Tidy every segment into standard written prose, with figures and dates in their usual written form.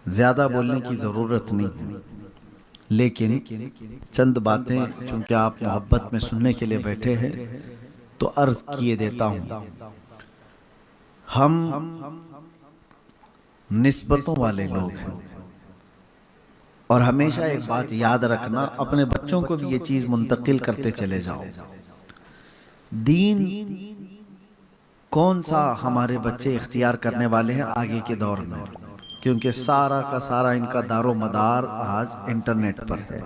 زیادہ بولنے کی ضرورت نہیں، لیکن چند باتیں چونکہ آپ محبت میں سننے کے لیے بیٹھے ہیں تو عرض کیے دیتا ہوں۔ ہم نسبتوں والے لوگ ہیں، اور ہمیشہ ایک بات یاد رکھنا، اپنے بچوں کو بھی یہ چیز منتقل کرتے چلے جاؤ۔ دین کون سا ہمارے بچے اختیار کرنے والے ہیں آگے کے دور میں، کیونکہ سارا کا سارا ان کا دار و مدار آج انٹرنیٹ پر ہے۔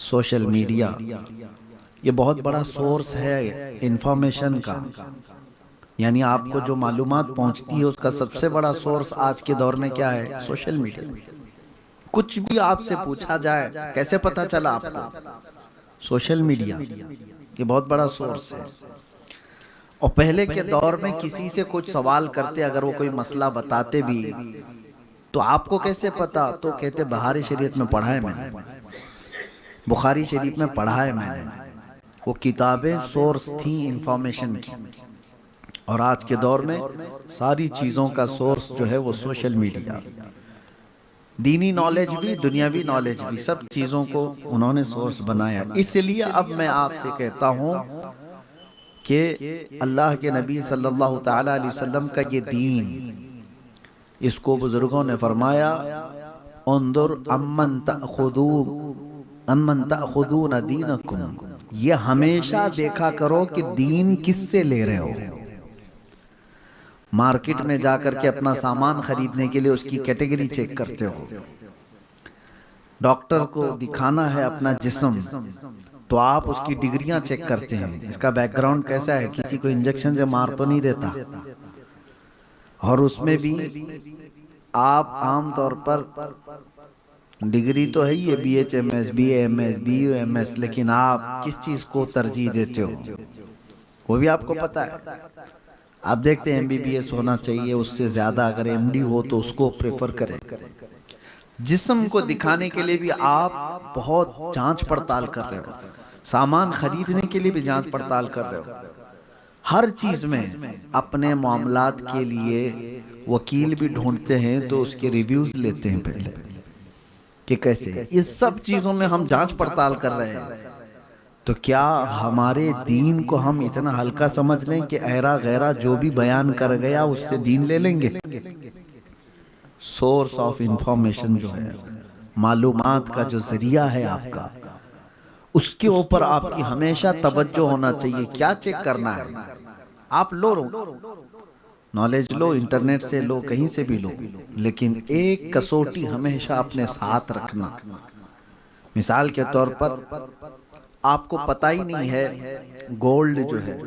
سوشل میڈیا یہ بہت بڑا سورس ہے انفارمیشن کا، یعنی آپ کو جو معلومات پہنچتی ہے اس کا سب سے بڑا سورس آج کے دور میں کیا ہے؟ Social media. کچھ بھی آپ سے پوچھا جائے کیسے پتا چلا آپ کو؟ سوشل میڈیا یہ بہت بڑا سورس ہے۔ اور پہلے کے دور میں کسی سے کچھ سوال کرتے، اگر وہ کوئی مسئلہ بتاتے بھی تو آپ کو کیسے پتا؟ تو کہتے بہاری شریعت میں پڑھا ہے میں نے، بخاری شریف میں پڑھا ہے میں نے۔ وہ کتابیں سورس تھیں انفارمیشن کی، اور آج کے دور میں ساری چیزوں کا سورس جو ہے وہ سوشل میڈیا۔ دینی نالج بھی، دنیاوی نالج بھی، سب چیزوں کو انہوں نے سورس بنایا۔ اس لیے اب میں آپ سے کہتا ہوں کہ اللہ کے نبی صلی اللہ تعالیٰ علیہ وسلم کا یہ دین، اس کو بزرگوں نے فرمایا انظر امن تأخذون دینکم، یہ ہمیشہ دیکھا کرو کہ دین کس سے لے رہے ہو۔ مارکیٹ میں جا کر کے اپنا سامان خریدنے کے لیے اس کی کیٹیگری چیک کرتے ہو، ڈاکٹر کو دکھانا ہے اپنا جسم تو آپ اس کی ڈگریاں چیک کرتے ہیں، اس کا بیک گراؤنڈ کیسا ہے، کسی کو انجیکشن سے مار تو نہیں دیتا۔ اور اس میں بھی آپ عام طور پر ڈگری تو ہے یہ B H M S, B A M S, B U M S, لیکن آپ کس چیز کو ترجیح دیتے ہو وہ بھی آپ کو پتا ہے۔ آپ دیکھتے ہیں ایم بی بی ایس ہونا چاہیے، اس سے زیادہ اگر ایم ڈی ہو تو اس کو پریفر کریں۔ جسم کو دکھانے کے لیے بھی آپ بہت جانچ پڑتال کر رہے ہو، سامان خریدنے کے لیے بھی جانچ پڑتال کر رہے ہو، ہر چیز میں اپنے معاملات کے لیے وکیل بھی ڈھونڈتے ہیں تو اس کے ریویوز لیتے ہیں پہلے کہ کیسے۔ یہ سب چیزوں میں ہم جانچ پڑتال کر رہے ہیں، تو کیا ہمارے دین کو ہم اتنا ہلکا سمجھ لیں کہ ایرا غیرہ جو بھی بیان کر گیا اس سے دین لے لیں گے؟ سورس آف انفارمیشن جو ہے، معلومات کا جو ذریعہ ہے آپ کا، اس کے اوپر آپ کی ہمیشہ توجہ ہونا چاہیے۔ کیا چیک کرنا ہے؟ آپ لو نالج لو، انٹرنیٹ سے لو، کہیں سے بھی لو، لیکن ایک کسوٹی ہمیشہ اپنے ساتھ رکھنا۔ مثال کے طور پر آپ کو پتہ ہی نہیں ہے گولڈ جو ہے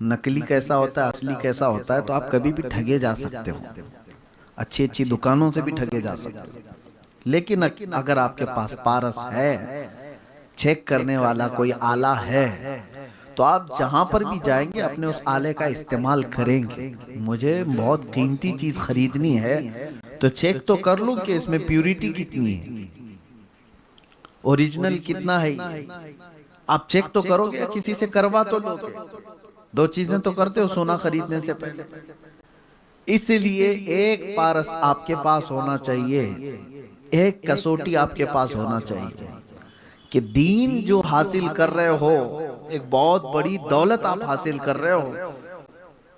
نقلی کیسا ہوتا ہے، اصلی کیسا ہوتا ہے، تو آپ کبھی بھی ٹھگے جا سکتے ہو، اچھی اچھی دکانوں سے بھی ٹھگے جا سکتے ہو۔ لیکن اگر آپ کے پاس پارس ہے، چیک کرنے والا کوئی آلہ ہے، تو آپ جہاں پر بھی جائیں گے اپنے اس آلے کا استعمال کریں گے۔ مجھے بہت قیمتی چیز خریدنی ہے تو چیک تو کر لوں کہ اس میں پیوریٹی کتنی ہے، اوریجنل کتنا ہے۔ آپ چیک تو کرو گے، کسی سے کروا تو لو گے، دو چیزیں تو کرتے ہو سونا خریدنے سے پہلے۔ اس لیے ایک پارس آپ کے پاس ہونا چاہیے، ایک کسوٹی آپ کے پاس ہونا چاہیے کہ دین جو حاصل کر رہے ہو ایک بہت بڑی دولت آپ حاصل کر رہے ہو،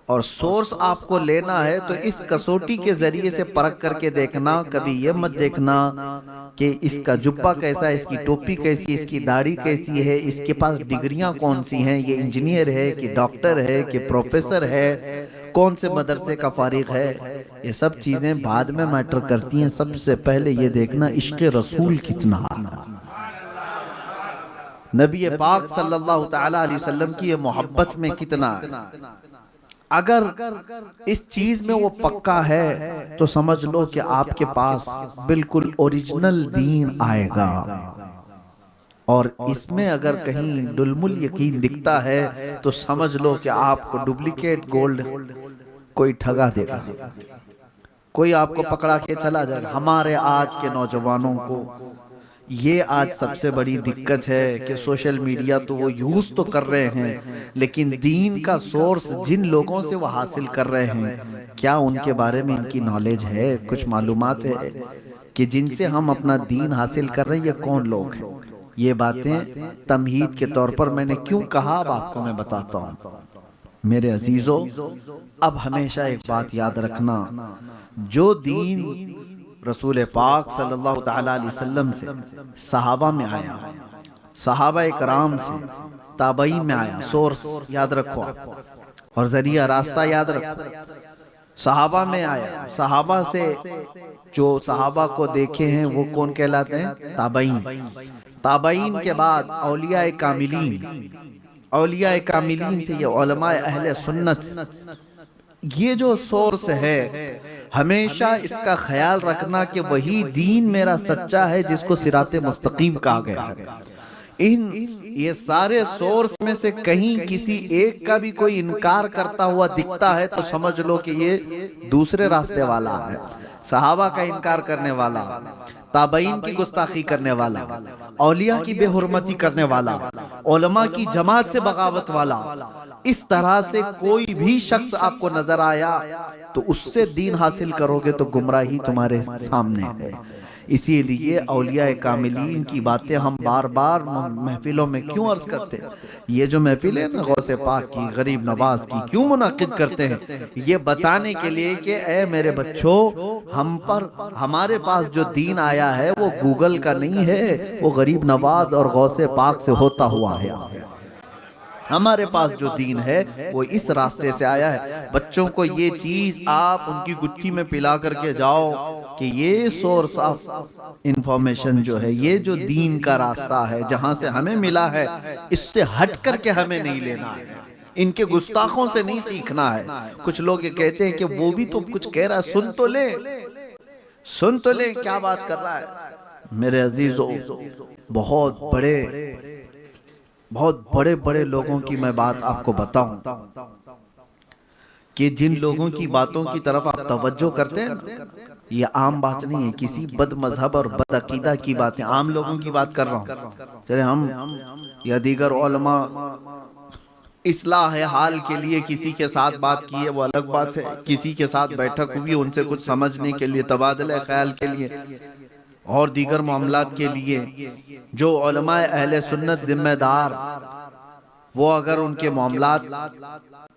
اور سورس آپ کو لینا ہے تو اس کسوٹی کے ذریعے سے پرکھ کر کے دیکھنا۔ کبھی یہ مت دیکھنا کہ اس کا جبہ کیسا ہے، اس کی ٹوپی کیسی ہے، اس کی داڑھی کیسی ہے، اس کے پاس ڈگریاں کون سی ہیں، یہ انجینئر ہے کہ ڈاکٹر ہے کہ پروفیسر ہے، کون سے مدرسے کا فارغ ہے۔ یہ سب چیزیں بعد میں میٹر کرتی ہیں، سب سے پہلے یہ دیکھنا عشق رسول کتنا ہے، نبی پاک صلی اللہ تعالیٰ علیہ وسلم کی یہ محبت میں کتنا ہے۔ اگر اس چیز میں وہ پکا ہے تو سمجھ لو کہ آپ کے پاس بالکل اوریجنل دین آئے گا، اور اس میں اگر کہیں ڈلمل یقین دکھتا ہے تو سمجھ لو کہ آپ کو ڈپلیکیٹ گولڈ کوئی ٹھگا دے گا، کوئی آپ کو پکڑا کے چلا جائے گا۔ ہمارے آج کے نوجوانوں کو یہ آج سب سے بڑی دقت ہے کہ سوشل میڈیا تو وہ یوز تو کر رہے ہیں، لیکن دین کا سورس جن لوگوں سے وہ حاصل کر رہے ہیں، کیا ان کے بارے میں ان کی نالج ہے، کچھ معلومات ہے کہ جن سے ہم اپنا دین حاصل کر رہے ہیں یہ کون لوگ ہیں؟ یہ باتیں تمہید کے طور پر میں نے کیوں کہا، اب آپ کو میں بتاتا ہوں۔ میرے عزیزو، اب ہمیشہ ایک بات یاد رکھنا، جو دین رسول پاک صلی اللہ تعالیٰ علیہ وسلم سے صحابہ میں آیا، صحابہ اکرام سے تابعین میں آیا، سورس یاد رکھو اور ذریعہ راستہ یاد رکھو، صحابہ میں آیا، صحابہ سے جو صحابہ کو دیکھے ہیں وہ کون کہلاتے ہیں؟ تابعین۔ تابعین کے بعد اولیاء کاملین، اولیاء کاملین سے یہ علماء اہل سنت۔ یہ جو سورس ہے ہمیشہ اس کا خیال رکھنا کہ وہی دین میرا سچا ہے جس کو صراط مستقیم کہا گیا ہے۔ یہ سارے سورس میں سے کہیں کسی ایک کا بھی کوئی انکار کرتا ہوا دکھتا ہے تو سمجھ لو کہ یہ دوسرے راستے والا ہے، صحابہ کا انکار کرنے والا، تابعین کی گستاخی کرنے والا، اولیاء کی بے حرمتی کرنے والا، علماء کی جماعت سے بغاوت والا۔ اس طرح سے کوئی بھی شخص آپ کو نظر آیا تو اس سے دین حاصل کرو گے تو گمراہی تمہارے سامنے ہے۔ اسی لیے اولیاء کاملین کی باتیں ہم بار بار محفلوں میں کیوں عرض کرتے ہیں؟ یہ جو محفل ہے نا غوث پاک کی، غریب نواز کی، کیوں منعقد کرتے ہیں؟ یہ بتانے کے لیے کہ اے میرے بچوں، ہمارے پاس جو دین آیا ہے وہ گوگل کا نہیں ہے، وہ غریب نواز اور غوث پاک سے ہوتا ہوا ہے۔ ہمارے پاس جو دین ہے وہ اس راستے سے آیا ہے۔ بچوں کو یہ چیز آپ ان کی گٹھی میں پلا کر کے جاؤ کہ یہ سورس آف انفارمیشن جو ہے، یہ جو دین کا راستہ ہے جہاں سے ہمیں ملا ہے، اس سے ہٹ کر کے ہمیں نہیں لینا ہے، ان کے گستاخوں سے نہیں سیکھنا ہے۔ کچھ لوگ یہ کہتے ہیں کہ وہ بھی تو کچھ کہہ رہا ہے، سن تو لے، سن تو لے کیا بات کر رہا ہے۔ میرے عزیزو، بہت بڑے لوگوں کی میں بات آپ کو بتاؤں کہ جن لوگوں کی باتوں کی طرف آپ توجہ کرتے ہیں، یہ عام بات نہیں ہے، کسی بد مذہب اور بد عقیدہ کی باتیں، عام لوگوں کی بات کر رہا ہوں۔ چلے ہم یا دیگر علماء اصلاح حال کے لیے کسی کے ساتھ بات کی ہے وہ الگ بات ہے، کسی کے ساتھ بیٹھک ہوئی ان سے کچھ سمجھنے کے لیے، تبادلہ خیال کے لیے اور دیگر معاملات کے لیے، جو علماء اہل سنت ذمہ دار، وہ اگر ان کے معاملات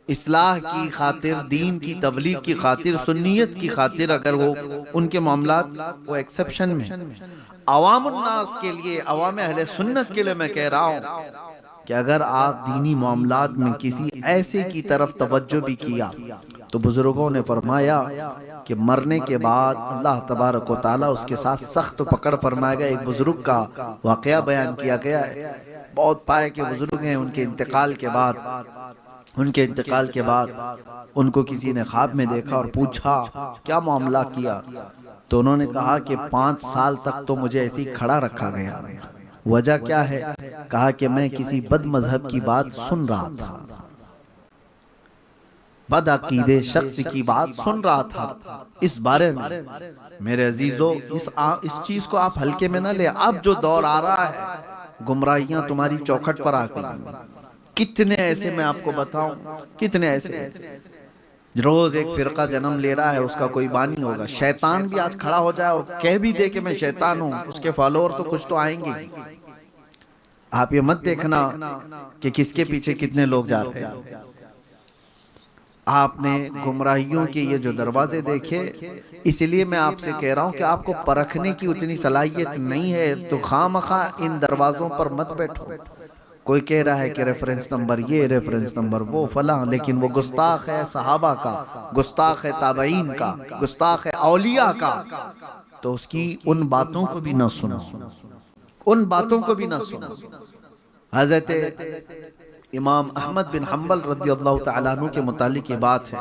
اصلاح کی خاطر، دین کی تبلیغ کی خاطر، سنیت کی خاطر اگر وہ ان کے معاملات وہ ایکسپشن میں، عوام الناس کے لیے، عوام اہل سنت کے لیے میں کہہ رہا ہوں کہ اگر آپ دینی معاملات میں کسی ایسے کی طرف توجہ بھی کیا تو بزرگوں نے فرمایا کہ مرنے کے بعد اللہ تبارک و تعالیٰ اس کے ساتھ سخت پکڑ فرمائے گا۔ ایک بزرگ کا واقعہ بیان کیا گیا ہے، بہت پائے کے بزرگ ہیں، ان کے انتقال کے بعد ان کو کسی نے خواب میں دیکھا اور پوچھا کیا معاملہ کیا، تو انہوں نے کہا کہ 5 سال تک تو مجھے ایسے ہی کھڑا رکھا گیا۔ وجہ کیا ہے؟ کہا کہ میں کسی بد مذہب کی بات سن رہا تھا، بد عقیدے شخص کی بات سن رہا تھا۔ اس بارے میں میرے عزیزو، اس چیز کو آپ ہلکے میں نہ لیں۔ اب جو دور آ رہا ہے، گمراہیاں تمہاری چوکھٹ پر آ گئی، کتنے ایسے میں آپ کو بتاؤں، کتنے ایسے روز ایک فرقہ جنم لے رہا ہے، اس کا کوئی بانی ہوگا۔ شیطان بھی آج کھڑا ہو جائے اور کہہ بھی دے کہ میں شیطان ہوں، اس کے فالوور تو کچھ تو آئیں گے۔ آپ یہ مت دیکھنا کہ کس کے پیچھے کتنے لوگ جا رہے ہیں۔ آپ نے گمراہیوں کے یہ جو دروازے دیکھے، اس لیے میں آپ سے کہہ رہا ہوں کہ آپ کو پرکھنے کی اتنی صلاحیت نہیں ہے تو خواہ ان دروازوں پر مت بیٹھو۔ کوئی کہہ رہا ہے کہ ریفرنس نمبر یہ، ریفرنس نمبر وہ، فلاں، لیکن وہ گستاخ ہے صحابہ کا، گستاخ ہے تابعین کا، گستاخ ہے اولیاء کا، تو اس کی ان باتوں کو بھی نہ سنو، ان باتوں کو بھی نہ سنو۔ حضرت امام احمد بن حنبل رضی اللہ تعالیٰ عنہ کے متعلق یہ بات ہے،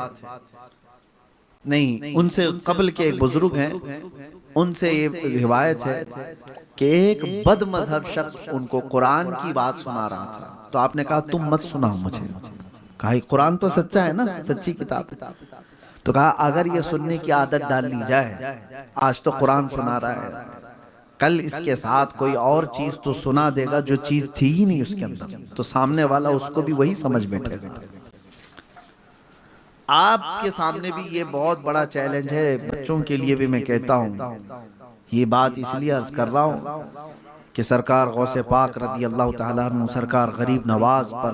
نہیں ان سے قبل کے ایک بزرگ ہیں، ان سے یہ روایت ہے کہ ایک بد مذہب شخص ان کو قرآن کی بات سنا رہا تھا، تو آپ نے کہا تم مت سناؤ مجھے، کہا قرآن تو سچا ہے نا، سچی کتاب ہے، تو کہا اگر یہ سننے کی عادت ڈال لی جائے، آج تو قرآن سنا رہا ہے، کل اس کے ساتھ کوئی اور چیز تو سنا دے گا جو چیز تھی ہی نہیں اس کے اندر، تو سامنے والا اس کو بھی وہی سمجھ بیٹھے گا۔ آپ کے سامنے بھی یہ بہت بڑا چیلنج ہے، بچوں کے لیے بھی میں کہتا ہوں، یہ بات اس لیے عرض کر رہا ہوں کہ سرکار غوث پاک رضی اللہ تعالیٰ عنہ، سرکار غریب نواز پر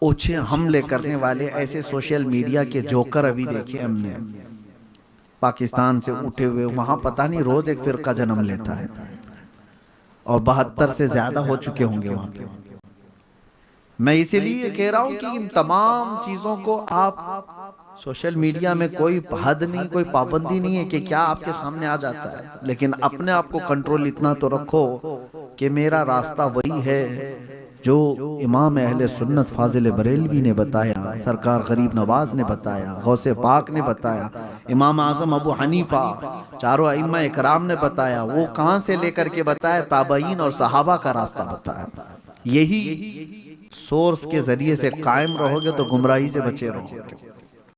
اوچھے حملے کرنے والے ایسے سوشل میڈیا کے جوکر ابھی دیکھے ہم نے پاکستان سے اٹھے ہوئے، وہاں پتہ نہیں روز ایک فرقہ جنم لیتا ہے، اور 72 سے زیادہ ہو چکے ہوں گے وہاں پہ۔ میں اسی لیے کہہ رہا ہوں کہ ان تمام چیزوں کو آپ سوشل میڈیا میں کوئی حد نہیں، کوئی پابندی نہیں ہے کہ کیا آپ کے سامنے آ جاتا ہے، لیکن اپنے آپ کو کنٹرول اتنا تو رکھو کہ میرا راستہ وہی ہے جو امام اہل سنت فاضل بریلوی نے بتایا، سرکار غریب نواز نے بتایا، غوث پاک نے بتایا، امام اعظم ابو حنیفہ، چاروں ائمہ اکرام نے بتایا، وہ کہاں سے لے کر کے بتایا؟ تابعین اور صحابہ کا راستہ بتایا۔ یہی سورس کے ذریعے سے قائم رہو گے تو گمراہی سے بچے رہو گے۔